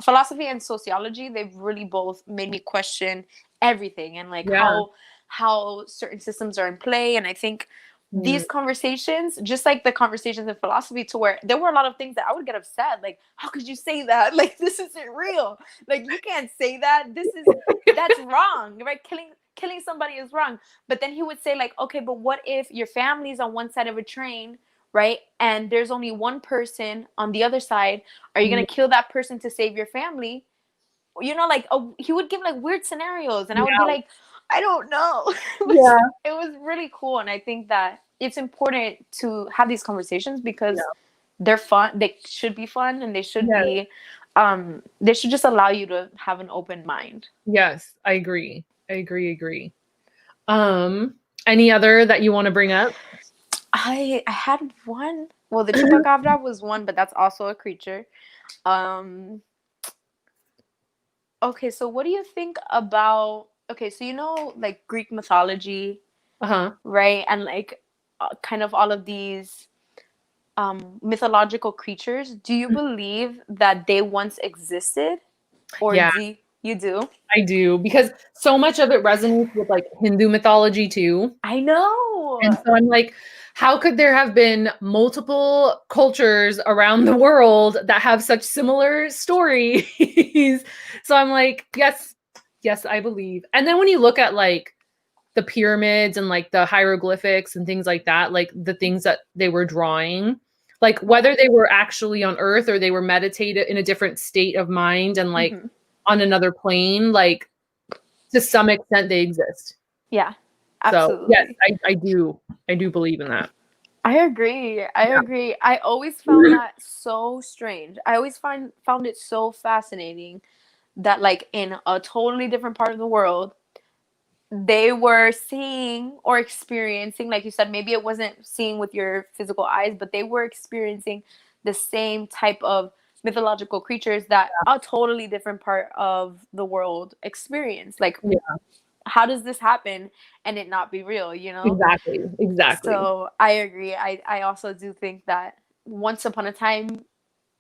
philosophy and sociology, they've really both made me question everything, and like Yeah. how certain systems are in play. And I think Mm, these conversations, just like the conversations in philosophy, to where there were a lot of things that I would get upset, like, how could you say that? Like, this isn't real. Like, you can't say that. That's wrong, right? Killing somebody is wrong. But then he would say, like, okay, but what if your family's on one side of a train, right? And there's only one person on the other side. Are you mm, gonna kill that person to save your family? Like, he would give like weird scenarios, and I would be yeah. like, I don't know. Yeah. It was really cool, and I think that it's important to have these conversations because Yeah. they're fun. They should be fun, and they should Yeah. be, they should just allow you to have an open mind. Yes, I agree. I agree. Um, any other that you want to bring up? I had one. Well, the chupacabra was one, but that's also a creature. Um, okay, so what do you think about? Okay, so like Greek mythology, Uh-huh. right? And like kind of all of these mythological creatures. Do you believe that they once existed, or Yeah, you do? I do because so much of it resonates with like Hindu mythology too. I And know. so I'm like, how could there have been multiple cultures around the world that have such similar stories? So I'm like, yes, yes, I believe. And then when you look at like the pyramids and like the hieroglyphics and things like that, like the things that they were drawing, like Yeah. whether they were actually on Earth or they were meditated in a different state of mind and like Hmm. on another plane, like to some extent they exist. Yeah. So yes, Absolutely. I do believe in that. I agree. I Yeah. agree. I always found that so strange. I always found it so fascinating that like in a totally different part of the world, they were seeing or experiencing, like you said, maybe it wasn't seeing with your physical eyes, but they were experiencing the same type of mythological creatures that a totally different part of the world experience. Like, Yeah, how does this happen and it not be real? exactly. So I agree. I also do think that once upon a time,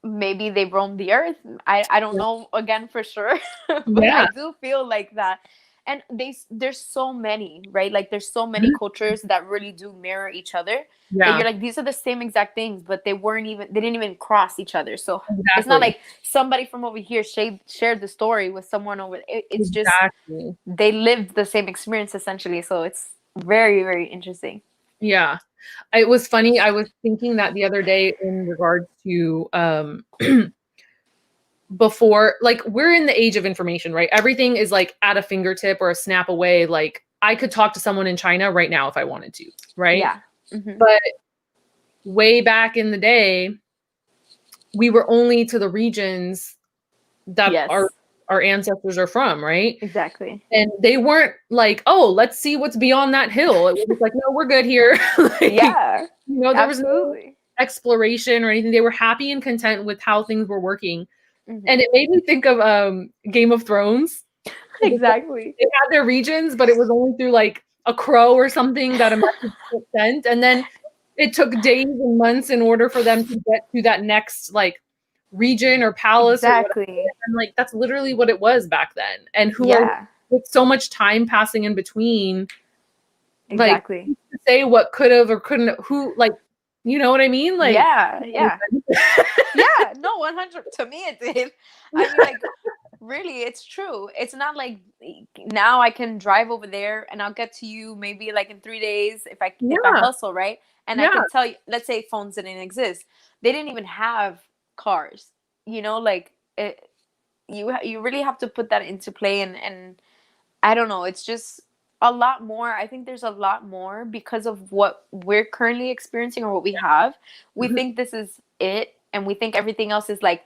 maybe they roamed the earth. I don't Yeah. know again for sure, but I Yeah. do feel like that. And there's so many, right? Like there's so many cultures that really do mirror each other, that Yeah, you're like, these are the same exact things, but they didn't even cross each other. So it's not exactly. like somebody from over here shared the story with someone over. It's just Exactly. they lived the same experience essentially. So it's very, very interesting. Yeah. It was funny. I was thinking that the other day in regards to before, like we're in the age of information, right? Everything is like at a fingertip or a snap away. Like I could talk to someone in China right now if I wanted to, right? Yeah. Hmm. But way back in the day, we were only to the regions that our Yes. our ancestors are from, right? Exactly. And they weren't like, oh, let's see what's beyond that hill. It was like, no, we're good here. Like, Yeah. there was no Absolutely. exploration or anything. They were happy and content with how things were working. Hmm. And it made me think of Game of Thrones. Exactly. They had their regions, but it was only through like a crow or something that a message was sent. And then it took days and months in order for them to get to that next like region or palace or whatever. Exactly. And like that's literally what it was back then. And who are Yeah. with so much time passing in between, like Exactly. who's to say what could have or couldn't, who, like, you know what I mean? Like Yeah. Yeah. Yeah. No, 100. To me, it did. I mean, like, really, it's true. It's not like now I can drive over there and I'll get to you maybe like in 3 days if I yeah, hustle, right? And I yeah, can tell you, let's say phones didn't exist. They didn't even have cars. Like you really have to put that into play, and I don't know. It's just a lot more. I think there's a lot more because of what we're currently experiencing or what we have. We Mhm. think this is it, and we think everything else is like,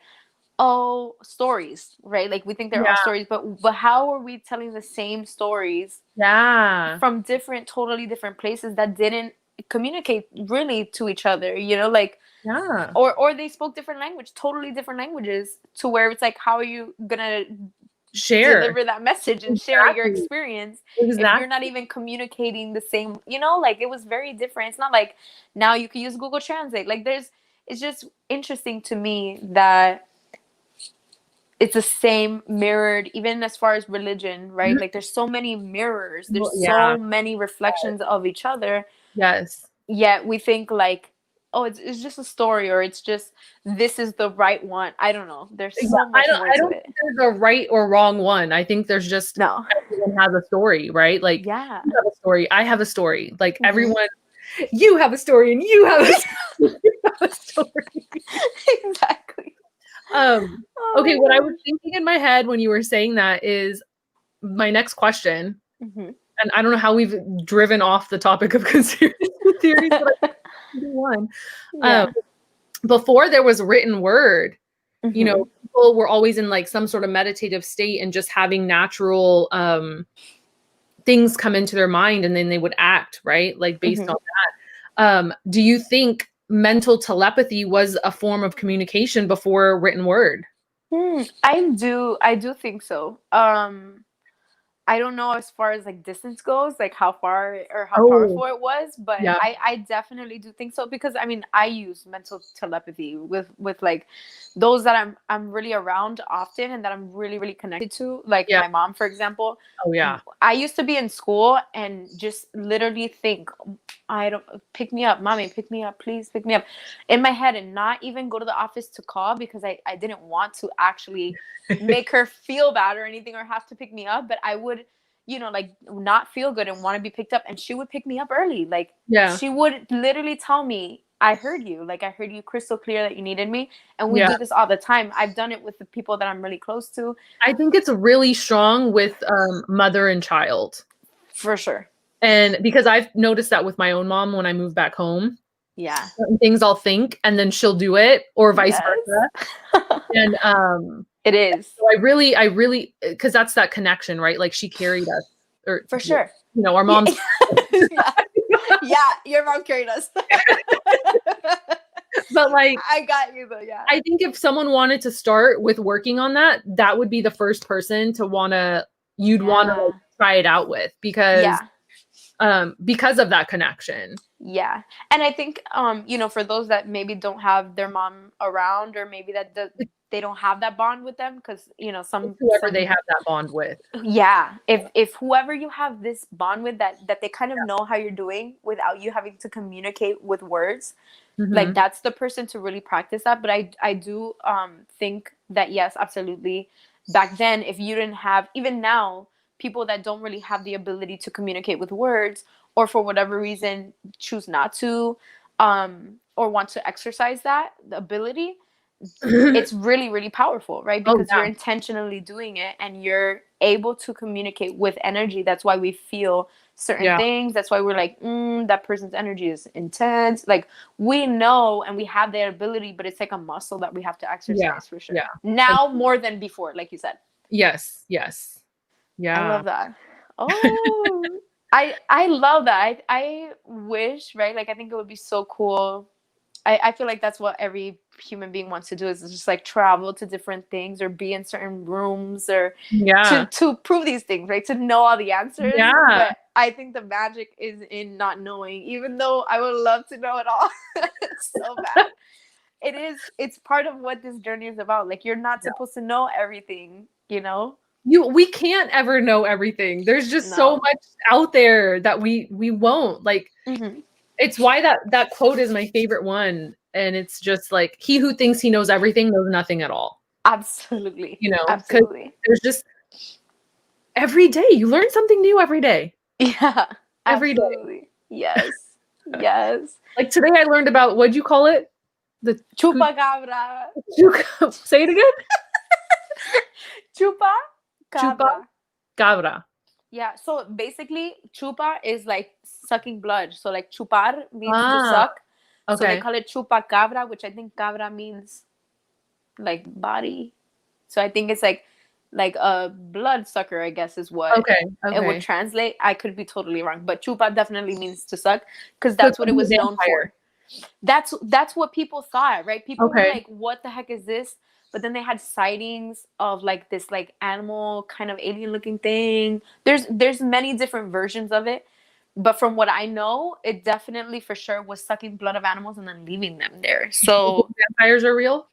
oh, stories, right? Like we think they're all Yeah. stories, but how are we telling the same stories Yeah. from different, totally different places that didn't communicate really to each other? You know, like, Yeah. or they spoke different language, totally different languages, to where it's like, how are you gonna Share. deliver that message and share your Exactly. experience if you're not Exactly. even communicating the same, you know? Like, it was very different. It's not like now you can use Google Translate. Like, there's, it's just interesting to me that it's the same mirrored, even as far as religion, right? Mhm. Like, there's so many mirrors, there's Well, yeah. so many reflections of each other, Yes. yet we think like, oh, it's just a story, or it's just, this is the right one. I don't know, there's Yeah, so much more I to don't it. think there's a right or wrong one. I think there's just No. everyone has a story, right? Like Yeah. you have a story, I have a story. Like Hmm. everyone, you have a story and you have a story. You have a story. Exactly. Um, okay, what I Oh was thinking in my head when you were saying that is my next question, my gosh. Hmm. and I don't know how we've driven off the topic of conspiracy theories, but I think one. Um, Yeah. before there was written word, you know, Hmm. people were always in like some sort of meditative state and just having natural things come into their mind and then they would act, right? Like based Hmm. on that. Do you think mental telepathy was a form of communication before written word? I do think so. I don't know as far as like distance goes, like how far or how Oh, powerful it was, but yeah. I definitely do think so, because I mean, I use mental telepathy with like those that I'm really around often and that I'm really really connected to, like Yeah. my mom, for example. Oh, yeah. I used to be in school and just literally think, I don't, pick me up, mommy, pick me up, please pick me up, in my head, and not even go to the office to call, because I didn't want to actually make her feel bad or anything, or have to pick me up. But I would, like, not feel good and want to be picked up, and she would pick me up early. Like, Yeah. she would literally tell me, I heard you, like, I heard you crystal clear that you needed me. And we Yeah. do this all the time. I've done it with the people that I'm really close to. I think it's really strong with mother and child. For sure. And because I've noticed that with my own mom when I move back home, Yeah. certain things I'll think and then she'll do it or vice Yes. versa. And It is. so I really, because that's that connection, right? Like she carried us, or For sure. our Yeah. moms. Yeah. Yeah. Your mom carried us. But like, I got you though. Yeah. I think if someone wanted to start with working on that, that would be the first person you'd want to like Yeah. try it out with Yeah. because of that connection. Yeah. And I think, for those that maybe don't have their mom around, or maybe they don't have that bond with them, because, It's some, whoever they have that bond with. yeah, if whoever you have this bond with, that they kind of know how you're doing without you having to communicate with words, like, Hmm. that's the person to really practice that. But I do think that, yes, absolutely, back then, if you didn't have, even now, people that don't really have the ability to communicate with words, or for whatever reason choose not to, or want to exercise that, the ability, it's really really powerful, right? Oh Because you're yeah, intentionally doing it, and you're able to communicate with energy. That's why we feel certain yeah, things. That's why we're like, that person's energy is intense. Like, we know, and we have that ability, but it's like a muscle that we have to yeah, exercise, for sure, yeah. And now more than before, like you said. yes, yes, I yeah. love that. Oh, I love that. I wish, right? Like, I think it would be so cool. I feel like that's what every human being wants to do, is just like travel to different things, or be in certain rooms, or to Yeah, to prove these things, right? To know all the answers. yeah. But I think the magic is in not knowing, even though I would love to know it all so bad. It's part of what this journey is about. Like, you're not Yeah. supposed to know everything, you know? We can't ever know everything. There's just so No. much out there that we won't. Like Hmm. it's why that quote is my favorite one. And it's just like he who thinks he knows everything knows nothing at all. Absolutely. Because Absolutely. there's just every day you learn something new every day. Yeah. Every day. Absolutely. Yes. Yes. Like today I learned about what'd you call it? The Chupacabra. say it again? Chupa Chupa cabra. cabra. Yeah, so basically, chupa is like sucking blood. So like chupar means to Ah, suck. So they okay. call it chupa cabra, which I think cabra means like body. So I think it's like a blood sucker, I guess is what Okay. it would Okay. translate. I could be totally wrong, but chupa definitely means to suck because So it's that's what like it a was known vampire. for. That's what people thought, right? People were Okay. like, "What the heck is this?" But then they had sightings of like this like animal kind of alien looking thing. There's many different versions of it, but from what I know, it definitely for sure was sucking blood of animals and then leaving them there. You think So, vampires are real?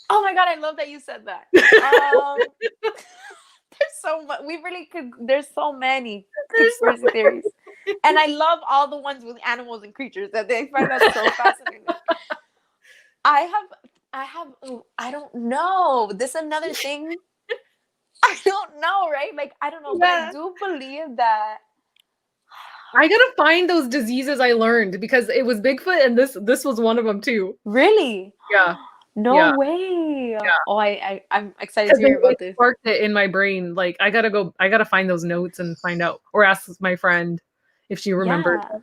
oh my god, I love that you said that. There's so much. We really could. There's so many There's conspiracy theories, and I love all the ones with animals and creatures that they find that so fascinating. I have, oh, I don't know. This another thing. I don't know, right? Like I don't know, but I yeah. do believe that. I gotta find those diseases I learned because it was Bigfoot and this was one of them too. Really? Yeah. No Yeah. way. Yeah. Oh, I'm excited Because to hear it about this. sparked it in my brain. Like I gotta find those notes and find out or ask my friend if she remembered. Yeah.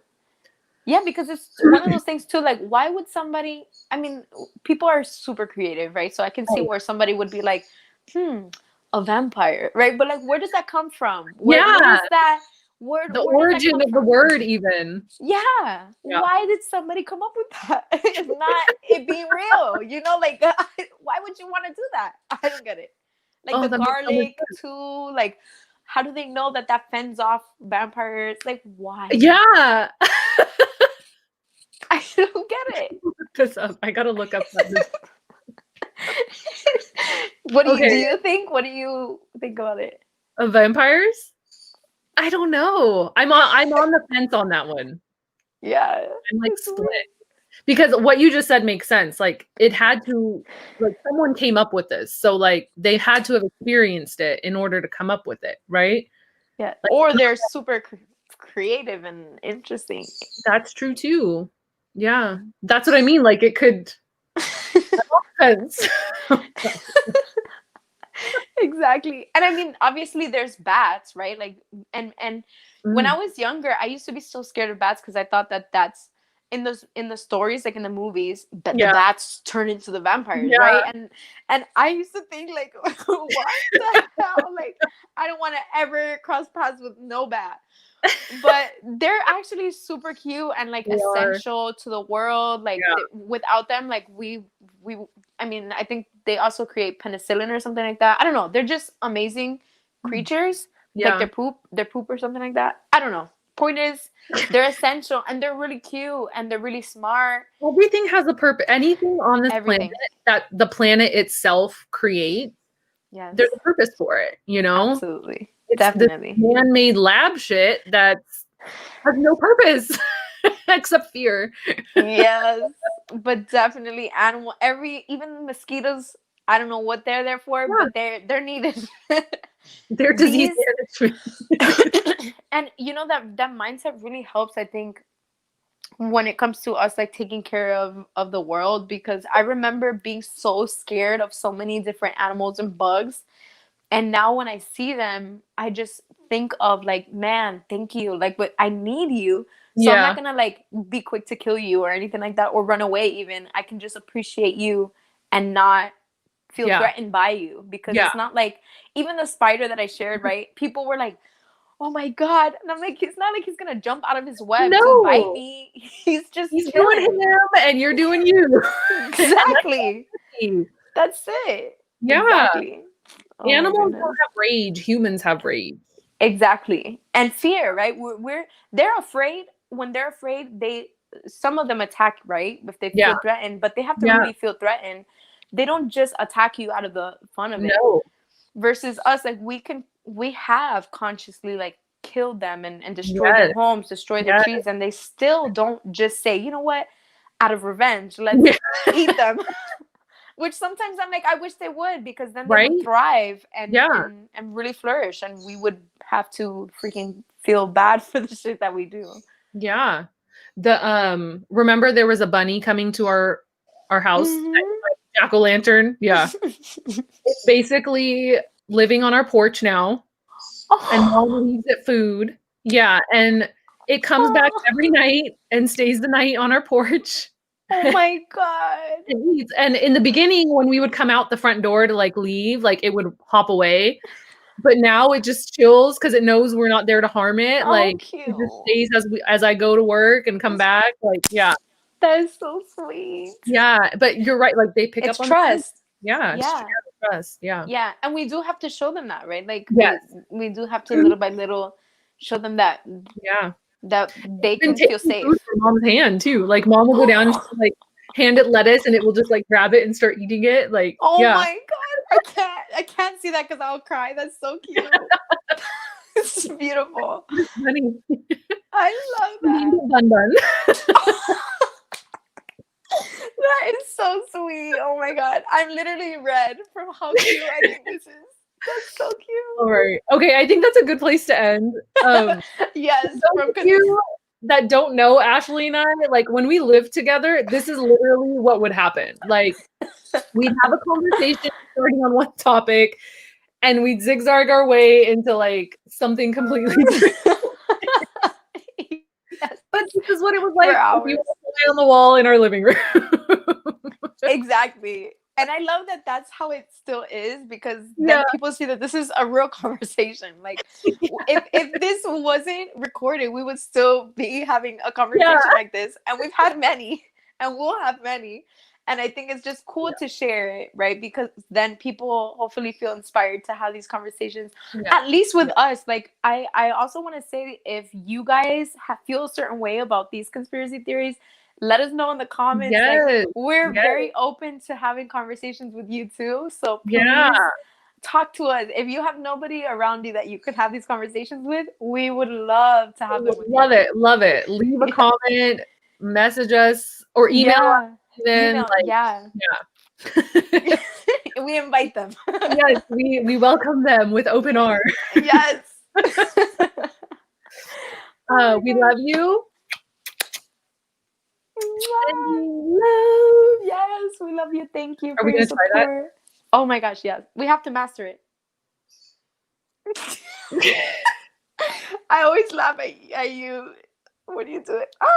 Yeah, because it's one of those things too. Like, why would somebody? I mean, people are super creative, right? So I can see Oh, where somebody would be like, "Hmm, a vampire," right? But like, where does that come from? Where yeah. does that word? The Where does that origin come of the from? word even. Yeah. Yeah. Why did somebody come up with that? If not it being real, like, why would you want to do that? I don't get it. Like Oh, the that makes so much garlic too. Like, how do they know that that fends off vampires? Like, why? sense. Yeah. I don't get it. Look this up. I gotta look up that. What do Okay. you think? What do you think about it? Vampires? I don't know. I'm on the fence on that one. Yeah. I'm like It's split. weird. Because what you just said makes sense. Like it had to like someone came up with this. So like they had to have experienced it in order to come up with it, right? Yeah. Like Or they're super creative and interesting. that's true too. Yeah. That's what I mean. Like it could sense. Exactly. And I mean, obviously there's bats, right? Like and when I Mm, was younger, I used to be so scared of bats because I thought that that's in the stories, like in the movies, that the yeah. bats turn into the vampires, Yeah. right? And I used to think like, what the hell? Like, I don't want to ever cross paths with no bat. But they're actually super cute and like They are. essential to the world. Like Yeah. without them, like we I mean, I think they also create penicillin or something like that. I don't know. They're just amazing Mm, creatures. Like yeah. their poop or something like that. I don't know. Point is, they're essential and they're really cute and they're really smart. Everything has a purpose. Anything on this planet Everything. that the planet itself creates, Yes. there's a purpose for it, you know? Absolutely. It's this Definitely. man-made lab shit that has no purpose except fear. Yes. But definitely animal every even mosquitoes, I don't know what they're there for, Yeah, but they're needed. their disease Bees management. and that mindset really helps, I think, when it comes to us like taking care of the world, because I remember being so scared of so many different animals and bugs, and now when I see them I just think of like, man, thank you, like, but I need you, so I'm not Yeah, gonna like be quick to kill you or anything like that or run away. Even I can just appreciate you and not feel yeah, threatened by you, because yeah. it's not like, even the spider that I shared, right, people were like, oh my god, and I'm like, it's not like he's gonna jump out of his web to bite No, me. He's just he's doing chilling. him and you're doing you. And that's Exactly. okay. That's it. Yeah, Exactly. Oh my animals goodness. don't have rage. Humans have rage. Exactly. And fear, right? They're afraid. When they're afraid, some of them attack, right? If they Yeah, feel threatened, but they have to yeah. really feel threatened. They don't just attack you out of the fun of it. No. Versus us, like, we have consciously like killed them and destroyed their Yes, homes, destroyed their yes. trees, and they still don't just say, you know what, out of revenge, let's Yeah, eat them. Which sometimes I'm like, I wish they would, because then they right? would thrive Yeah, and really flourish, and we would have to freaking feel bad for the shit that we do. yeah. The remember there was a bunny coming to our house, Hmm. jack-o'-lantern. Yeah. It's basically living on our porch now. and mom Oh, leaves it food. Yeah, and it comes back every night and stays the night on our porch. oh my God. And eats. And in the beginning, when we would come out the front door to like leave, like it would hop away. But now it just chills because it knows we're not there to harm it. Oh, Like it just cute. stays as I go to work and come back. Like yeah, That is so sweet. yeah. But you're right. Like they pick It's up on the scent. trust. Yeah, it's Yeah. trust. Yeah. Yeah. And we do have to show them that, right? Like Yes. we do have to little by little show them that Yeah. they Been can feel taking safe. food from mom's hand too. Like mom will go down and she'll, like hand it lettuce and it will just like grab it and start eating it. Like Oh yeah. my God. I can't see that because I'll cry. That's so cute. It's beautiful. Honey, I love that. bun. That is so sweet. Oh my God. I'm literally red from how cute I think this is. That's so cute. All right. Okay, I think that's a good place to end. Yes. Those of you that don't know Ashley and I, like when we lived together, this is literally what would happen. Like we'd have a conversation starting on one topic and we'd zigzag our way into like something completely different. Yes. But this is what it was like For if you hours. were on the wall in our living room. Exactly. And I love that that's how it still is because Yeah. then people see that this is a real conversation. Like if this wasn't recorded, we would still be having a conversation like this. And we've had many and we'll have many. And I think it's just cool to share it, right? Because then people hopefully feel inspired to have these conversations, at least with us. Like I also want to say, if you guys feel a certain way about these conspiracy theories, let us know in the comments. Yes. Like we're Yes. very open to having conversations with you too. So please Yeah. talk to us. If you have nobody around you that you could have these conversations with, we would love to have them with Love you. it. Love it. Leave a comment, message us, or email us. Then, Email, like, yeah. We invite them. yes, we welcome them with open arms. Yes. We love you. Yes, we love you. Thank you Are for we your gonna try that? support. Oh my gosh, yes. We have to master it. I always laugh at you when you do it. Ah!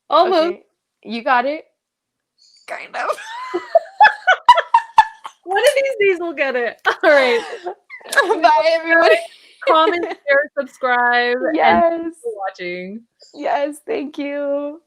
Almost. Okay. You got it? Kind of. One of these days we'll get it. All right. Bye, everybody. Comment, share, subscribe, and thanks Yes. for watching. Yes, thank you.